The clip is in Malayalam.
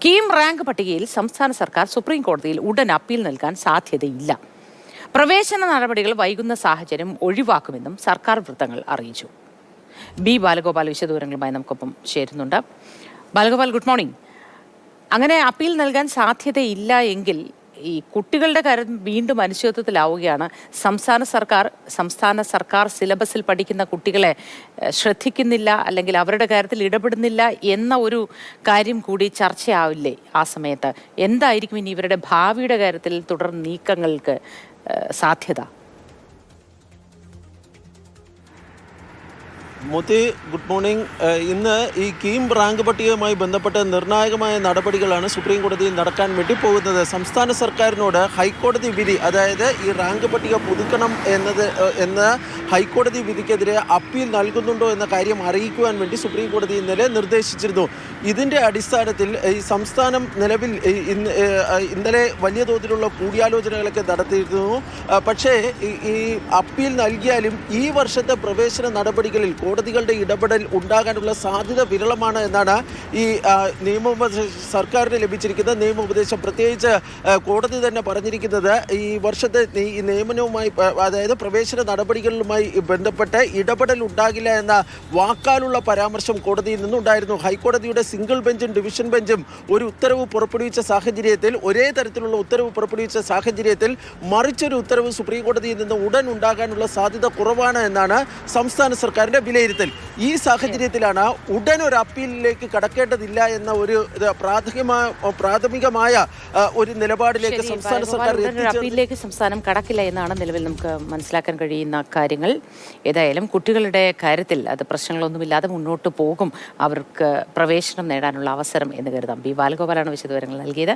കീം റാങ്ക് പട്ടികയിൽ സംസ്ഥാന സർക്കാർ സുപ്രീം കോടതിയിൽ ഉടൻ അപ്പീൽ നൽകാൻ സാധ്യതയില്ല. പ്രവേശന നടപടികൾ വൈകുന്ന സാഹചര്യം ഒഴിവാക്കുമെന്നും സർക്കാർ വൃത്തങ്ങൾ അറിയിച്ചു. ബി ബാലഗോപാൽ വിശദവിവരങ്ങളുമായി നമുക്കൊപ്പം ചേരുന്നുണ്ട്. Balagopal, good morning. അങ്ങനെ അപ്പീൽ നൽകാൻ സാധ്യതയില്ല എങ്കിൽ ഈ കുട്ടികളുടെ കാര്യം വീണ്ടും അനിശ്ചിതത്വത്തിലാവുകയാണ്. സംസ്ഥാന സർക്കാർ സിലബസിൽ പഠിക്കുന്ന കുട്ടികളെ ശ്രദ്ധിക്കുന്നില്ല, അല്ലെങ്കിൽ അവരുടെ കാര്യത്തിൽ ഇടപെടുന്നില്ല എന്ന ഒരു കാര്യം കൂടി ചർച്ചയാവില്ലേ ആ സമയത്ത്? എന്തായിരിക്കും ഇനി ഇവരുടെ ഭാവിയുടെ കാര്യത്തിൽ തുടർ നീക്കങ്ങൾക്ക് സാധ്യത? Moti, good morning. ഇന്ന് ഈ കീം റാങ്ക് പട്ടികയുമായി ബന്ധപ്പെട്ട നിർണായകമായ നടപടികളാണ് സുപ്രീം കോടതിയിൽ നടക്കാൻ വേണ്ടി പോകുന്നത്. സംസ്ഥാന സർക്കാരിനോട് ഹൈക്കോടതി വിധി, അതായത് ഈ റാങ്ക് പട്ടിക പുതുക്കണം എന്ന ഹൈക്കോടതി വിധിക്കെതിരെ അപ്പീൽ നൽകുന്നുണ്ടോ എന്ന കാര്യം അറിയിക്കുവാൻ വേണ്ടി സുപ്രീം കോടതി ഇന്നലെ നിർദ്ദേശിച്ചിരുന്നു. ഇതിൻ്റെ അടിസ്ഥാനത്തിൽ ഈ സംസ്ഥാനം നിലവിൽ ഇന്നലെ വലിയ തോതിലുള്ള കൂടിയാലോചനകളൊക്കെ നടത്തിയിരുന്നു. പക്ഷേ ഈ അപ്പീൽ നൽകിയാലും ഈ വർഷത്തെ പ്രവേശന നടപടികളിൽ കോടതികളുടെ ഇടപെടൽ ഉണ്ടാകാനുള്ള സാധ്യത വിരളമാണ് എന്നാണ് ഈ സർക്കാരിന് ലഭിച്ചിരിക്കുന്ന നിയമോപദേശം. പ്രത്യേകിച്ച് കോടതി തന്നെ പറഞ്ഞിരിക്കുന്നത് ഈ വർഷത്തെ ഈ നിയമനവുമായി, അതായത് പ്രവേശന നടപടികളുമായി ബന്ധപ്പെട്ട് ഇടപെടൽ ഉണ്ടാകില്ല എന്ന വാക്കാലുള്ള പരാമർശം കോടതിയിൽ നിന്നുണ്ടായിരുന്നു. ഹൈക്കോടതിയുടെ സിംഗിൾ ബെഞ്ചും ഡിവിഷൻ ബെഞ്ചും ഒരു ഉത്തരവ് പുറപ്പെടുവിച്ച സാഹചര്യത്തിൽ, ഒരേ തരത്തിലുള്ള ഉത്തരവ് പുറപ്പെടുവിച്ച സാഹചര്യത്തിൽ മറിച്ചൊരു ഉത്തരവ് സുപ്രീം കോടതിയിൽ നിന്ന് ഉടൻ ഉണ്ടാകാനുള്ള സാധ്യത കുറവാണ് എന്നാണ് സംസ്ഥാന സർക്കാരിൻ്റെ വിലയിരുത്തൽ. ഈ സാഹചര്യത്തിലാണ് ഉടൻ ഒരു അപ്പീലിലേക്ക് കടക്കേണ്ടതില്ല എന്ന ഒരു പ്രാഥമികമായ ഒരു നിലപാടിലേക്ക് സംസ്ഥാന സർക്കാർ അപ്പീലിലേക്ക് സംസ്ഥാനം കടക്കില്ല എന്നാണ് നിലവിൽ നമുക്ക് മനസ്സിലാക്കാൻ കഴിയുന്ന കാര്യങ്ങൾ. ഏതായാലും കുട്ടികളുടെ കാര്യത്തിൽ അത് പ്രശ്നങ്ങളൊന്നുമില്ലാതെ മുന്നോട്ട് പോകും, അവർക്ക് പ്രവേശനം നേടാനുള്ള അവസരം എന്ന് കരുതാം. ബി ബാലഗോപാലാണ് വിശദവിവരങ്ങൾ നൽകിയത്.